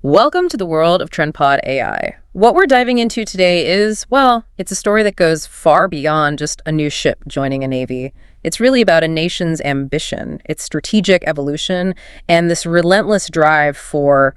Welcome to the world of TrendPod AI. What we're diving into today is, well, it's a story that goes far beyond just a new ship joining a navy. It's really about a nation's ambition, its strategic evolution, and this relentless drive for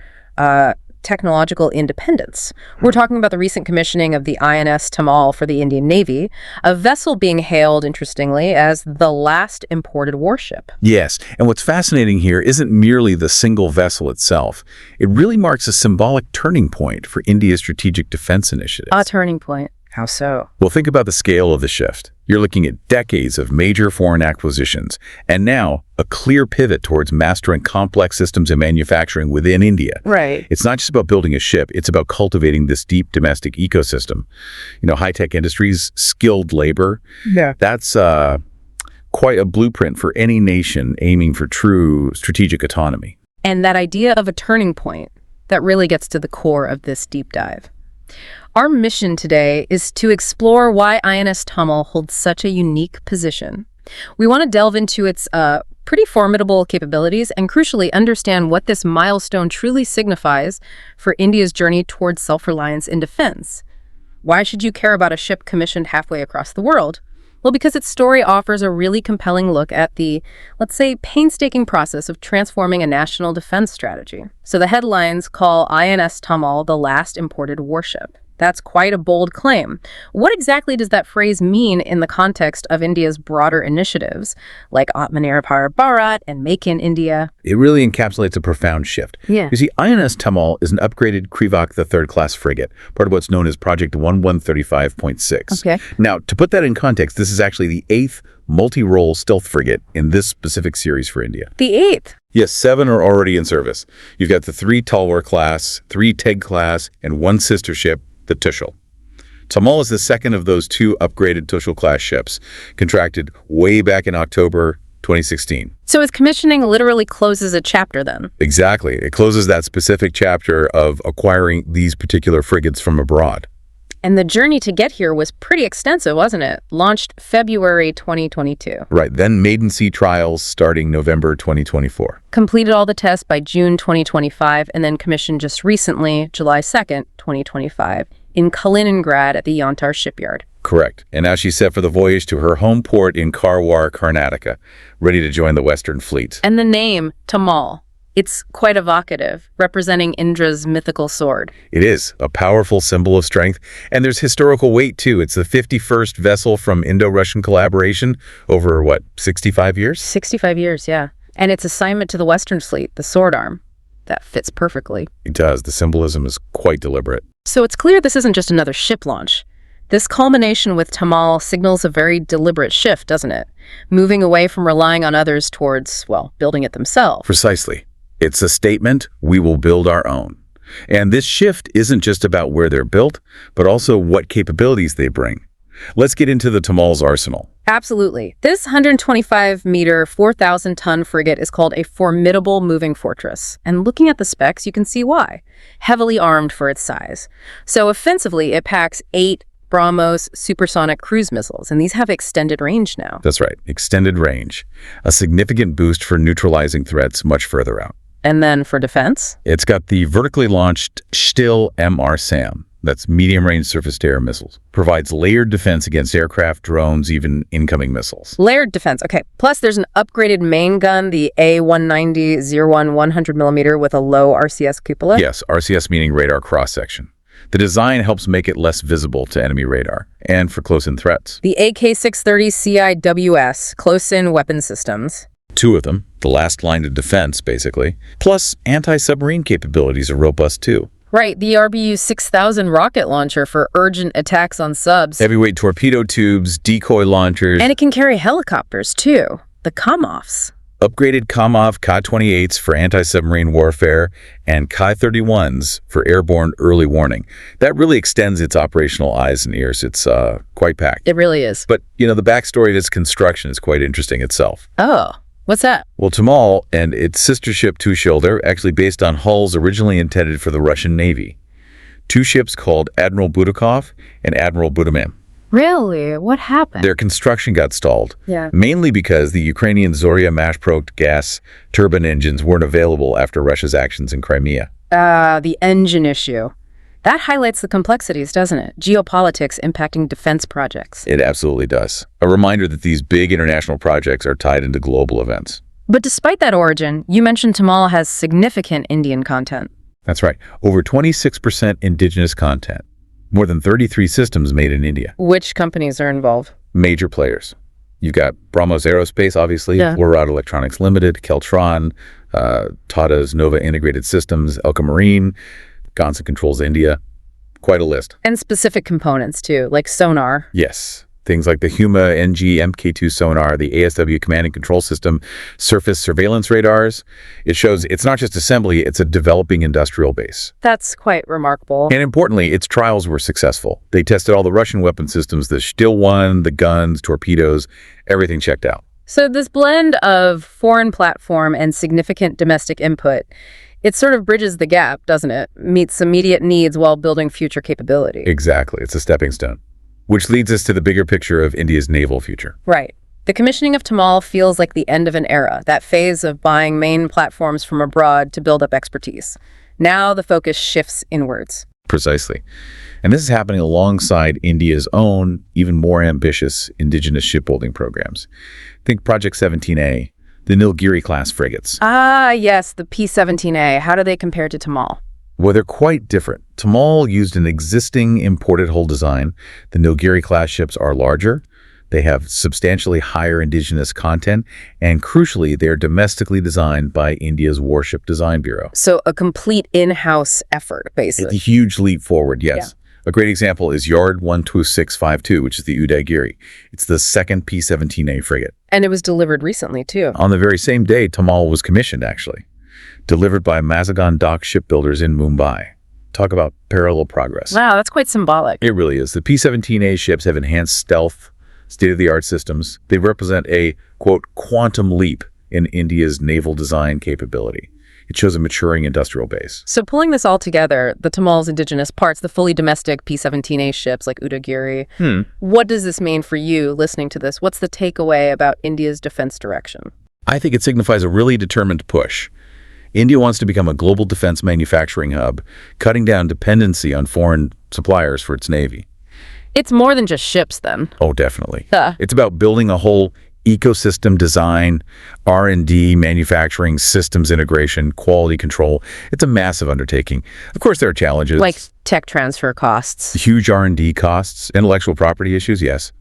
technological independence. We're talking about the recent commissioning of the INS Tamal for the Indian Navy, a vessel being hailed, interestingly, as the last imported warship. Yes, and what's fascinating here isn't merely the single vessel itself. It really marks a symbolic turning point for India's strategic defense initiatives. A turning point. How so? Well, think about the scale of the shift. You're looking at decades of major foreign acquisitions, and now a clear pivot towards mastering complex systems and manufacturing within India. Right. It's not just about building a ship, it's about cultivating this deep domestic ecosystem. High-tech industries, skilled labor. Yeah. That's quite a blueprint for any nation aiming for true strategic autonomy. And that idea of a turning point, that really gets to the core of this deep dive. Our mission today is to explore why INS Tamal holds such a unique position. We want to delve into its pretty formidable capabilities and, crucially, understand what this milestone truly signifies for India's journey towards self-reliance in defense. Why should you care about a ship commissioned halfway across the world? Well, because its story offers a really compelling look at the, let's say, painstaking process of transforming a national defense strategy. So the headlines call INS Tamal the last imported warship. That's quite a bold claim. What exactly does that phrase mean in the context of India's broader initiatives, like Atmanirbhar Bharat and Make in India? It really encapsulates a profound shift. Yeah. You see, INS Tamal is an upgraded Krivak the third-class frigate, part of what's known as Project 1135.6. Okay. Now, to put that in context, this is actually the 8th multi-role stealth frigate in this specific series for India. The 8th? Yes, 7 are already in service. You've got the 3 Talwar class, 3 Teg class, and 1 sister ship, the Tushal. Tamal is the second of those 2 upgraded Tushal-class ships, contracted way back in October 2016. So its commissioning literally closes a chapter then? Exactly. It closes that specific chapter of acquiring these particular frigates from abroad. And the journey to get here was pretty extensive, wasn't it? Launched February 2022. Right. Then maiden sea trials starting November 2024. Completed all the tests by June 2025, and then commissioned just recently, July 2nd, 2025, in Kaliningrad at the Yantar shipyard. Correct. And now she's set for the voyage to her home port in Karwar, Karnataka, ready to join the Western Fleet. And the name, Tamal. It's quite evocative, representing Indra's mythical sword. It is a powerful symbol of strength, and there's historical weight, too. It's the 51st vessel from Indo-Russian collaboration over, 65 years? 65 years, yeah. And its assignment to the Western Fleet, the sword arm, that fits perfectly. It does. The symbolism is quite deliberate. So it's clear this isn't just another ship launch. This culmination with Tamal signals a very deliberate shift, doesn't it? Moving away from relying on others towards, building it themselves. Precisely. It's a statement, we will build our own. And this shift isn't just about where they're built, but also what capabilities they bring. Let's get into the Tamal's arsenal. Absolutely. This 125-meter, 4,000-ton frigate is called a formidable moving fortress. And looking at the specs, you can see why. Heavily armed for its size. So offensively, it packs 8 BrahMos supersonic cruise missiles, and these have extended range now. That's right, extended range. A significant boost for neutralizing threats much further out. And then for defense? It's got the vertically launched STIL MR-SAM. That's medium-range surface-to-air missiles. Provides layered defense against aircraft, drones, even incoming missiles. Layered defense, okay. Plus, there's an upgraded main gun, the A190-01 100mm with a low RCS cupola. Yes, RCS meaning radar cross-section. The design helps make it less visible to enemy radar and for close-in threats. The AK-630 CIWS, close-in weapon systems. 2 of them, the last line of defense, basically. Plus, anti-submarine capabilities are robust, too. Right, the RBU-6000 rocket launcher for urgent attacks on subs. Heavyweight torpedo tubes, decoy launchers. And it can carry helicopters, too. The Kamofs. Upgraded Kamov Ka-28s for anti-submarine warfare and Ka-31s for airborne early warning. That really extends its operational eyes and ears. It's quite packed. It really is. But, the backstory of its construction is quite interesting itself. Oh, what's that? Well, Tamal and its sister ship Tushal, they're actually based on hulls originally intended for the Russian Navy. 2 ships called Admiral Budakov and Admiral Budimir. Really? What happened? Their construction got stalled, Yeah. mainly because the Ukrainian Zorya mash-proked gas turbine engines weren't available after Russia's actions in Crimea. The engine issue. That highlights the complexities, doesn't it? Geopolitics impacting defense projects. It absolutely does. A reminder that these big international projects are tied into global events. But despite that origin, you mentioned Tamal has significant Indian content. That's right. Over 26% indigenous content. More than 33 systems made in India. Which companies are involved? Major players. You've got Brahmos Aerospace, obviously, Yeah. Warship Electronics Limited, Keltron, Tata's Nova Integrated Systems, Elka Marine, Gonsa Controls India. Quite a list. And specific components, too, like sonar. Yes. Things like the Huma NG MK2 sonar, the ASW command and control system, surface surveillance radars. It shows it's not just assembly, it's a developing industrial base. That's quite remarkable. And importantly, its trials were successful. They tested all the Russian weapon systems, the Stil 1, the guns, torpedoes, everything checked out. So this blend of foreign platform and significant domestic input, it sort of bridges the gap, doesn't it? Meets immediate needs while building future capability. Exactly. It's a stepping stone. Which leads us to the bigger picture of India's naval future. Right. The commissioning of Tamal feels like the end of an era, that phase of buying main platforms from abroad to build up expertise. Now the focus shifts inwards. Precisely. And this is happening alongside India's own, even more ambitious indigenous shipbuilding programs. Think Project 17A, the Nilgiri-class frigates. Ah, yes, the P-17A. How do they compare to Tamal? Well, they're quite different. Tamal used an existing imported hull design. The Nilgiri-class ships are larger. They have substantially higher indigenous content. And crucially, they're domestically designed by India's Warship Design Bureau. So a complete in-house effort, It's basically. a huge leap forward, yes. A great example is Yard 12652, which is the Udaygiri. It's the second P-17A frigate. And it was delivered recently, too. On the very same day, Tamal was commissioned, actually. Delivered by Mazagon Dock Shipbuilders in Mumbai. Talk about parallel progress. Wow, that's quite symbolic. It really is. The P-17A ships have enhanced stealth, state-of-the-art systems. They represent a, quote, quantum leap in India's naval design capability. It shows a maturing industrial base. So pulling this all together, the Tamal's indigenous parts, the fully domestic P-17A ships like Udaygiri, what does this mean for you listening to this? What's the takeaway about India's defense direction? I think it signifies a really determined push. India wants to become a global defense manufacturing hub, cutting down dependency on foreign suppliers for its navy. It's more than just ships, then. Oh, definitely. Huh. It's about building a whole ecosystem design, R&D, manufacturing, systems integration, quality control. It's a massive undertaking. Of course, there are challenges. Like tech transfer costs. Huge R&D costs, intellectual property issues, yes.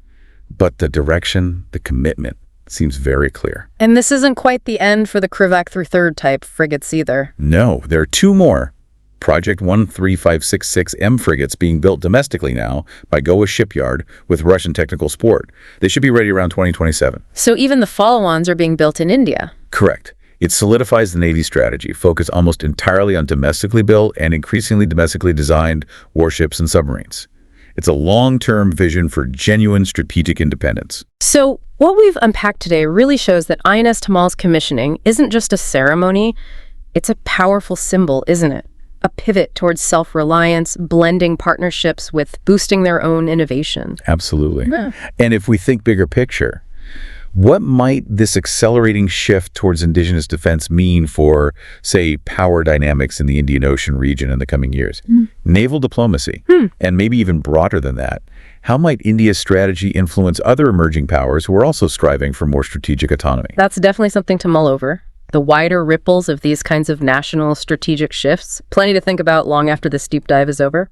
But the direction, the commitment seems very clear. And this isn't quite the end for the Krivak through third type frigates either. No, there are two more. Project 13566M frigates being built domestically now by Goa Shipyard with Russian technical support. They should be ready around 2027. So even the follow-ons are being built in India. Correct. It solidifies the Navy's strategy, focused almost entirely on domestically built and increasingly domestically designed warships and submarines. It's a long-term vision for genuine strategic independence. So what we've unpacked today really shows that INS Tamal's commissioning isn't just a ceremony, it's a powerful symbol, isn't it? A pivot towards self-reliance, blending partnerships with boosting their own innovation. Absolutely. Yeah. And if we think bigger picture, what might this accelerating shift towards indigenous defense mean for, say, power dynamics in the Indian Ocean region in the coming years? Naval diplomacy, and maybe even broader than that. How might India's strategy influence other emerging powers who are also striving for more strategic autonomy? That's definitely something to mull over. The wider ripples of these kinds of national strategic shifts. Plenty to think about long after this deep dive is over.